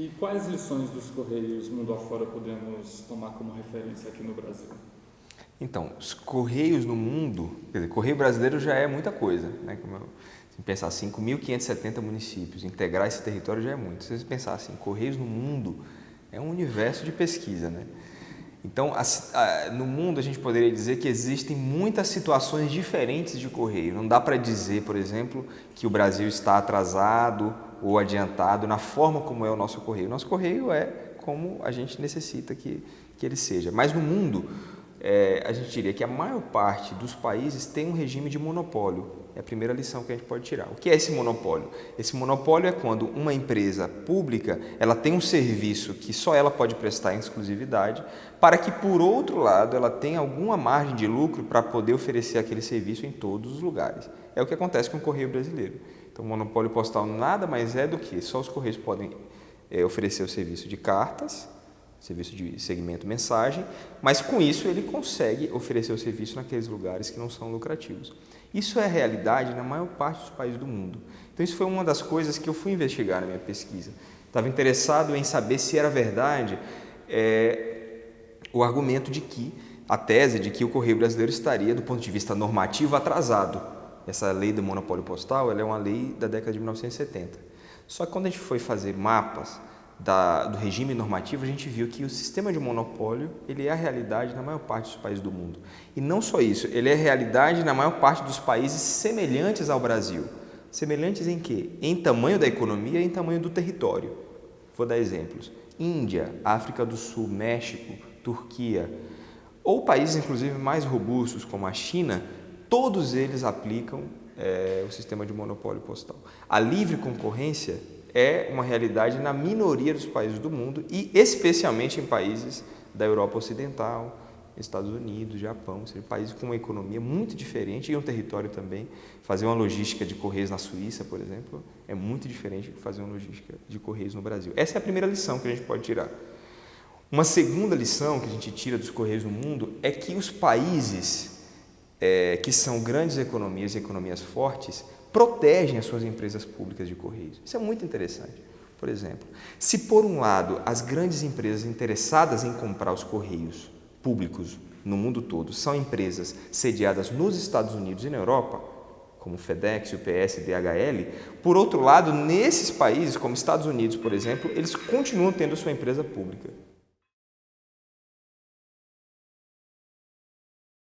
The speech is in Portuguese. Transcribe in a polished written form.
E quais lições dos Correios mundo afora podemos tomar como referência aqui no Brasil? Então, os Correios no mundo, quer dizer, Correio brasileiro já é muita coisa, né? Se pensar 5.570 municípios, integrar esse território já é muito. Se você pensar assim, Correios no mundo é um universo de pesquisa, né? Então, no mundo a gente poderia dizer que existem muitas situações diferentes de Correio. Não dá para dizer, por exemplo, que o Brasil está atrasado ou adiantado na forma como é o nosso Correio. O nosso Correio é como a gente necessita que ele seja. Mas no mundo, a gente diria que a maior parte dos países tem um regime de monopólio. É a primeira lição que a gente pode tirar. O que é esse monopólio? Esse monopólio é quando uma empresa pública ela tem um serviço que só ela pode prestar em exclusividade, para que, por outro lado, ela tenha alguma margem de lucro para poder oferecer aquele serviço em todos os lugares. É o que acontece com o Correio Brasileiro. Então, o monopólio postal nada mais é do que só os Correios podem oferecer o serviço de cartas, serviço de segmento mensagem, mas com isso ele consegue oferecer o serviço naqueles lugares que não são lucrativos. Isso é a realidade na maior parte dos países do mundo. Então isso foi uma das coisas que eu fui investigar na minha pesquisa. Estava interessado em saber se era verdade o argumento de que, a tese de que o Correio Brasileiro estaria, do ponto de vista normativo, atrasado. Essa lei do monopólio postal ela é uma lei da década de 1970. Só que quando a gente foi fazer mapas do regime normativo, a gente viu que o sistema de monopólio ele é a realidade na maior parte dos países do mundo. E não só isso, ele é a realidade na maior parte dos países semelhantes ao Brasil. Semelhantes em quê? Em tamanho da economia e em tamanho do território. Vou dar exemplos. Índia, África do Sul, México, Turquia, ou países inclusive mais robustos como a China, todos eles aplicam o sistema de monopólio postal. A livre concorrência é uma realidade na minoria dos países do mundo e especialmente em países da Europa Ocidental, Estados Unidos, Japão, seja, países com uma economia muito diferente e um território também. Fazer uma logística de correios na Suíça, por exemplo, é muito diferente de fazer uma logística de correios no Brasil. Essa é a primeira lição que a gente pode tirar. Uma segunda lição que a gente tira dos correios no mundo é que os países que são grandes economias e economias fortes protegem as suas empresas públicas de correios. Isso é muito interessante. Por exemplo, se por um lado as grandes empresas interessadas em comprar os correios públicos no mundo todo são empresas sediadas nos Estados Unidos e na Europa, como FedEx, UPS, DHL, por outro lado, nesses países, como Estados Unidos, por exemplo, eles continuam tendo sua empresa pública.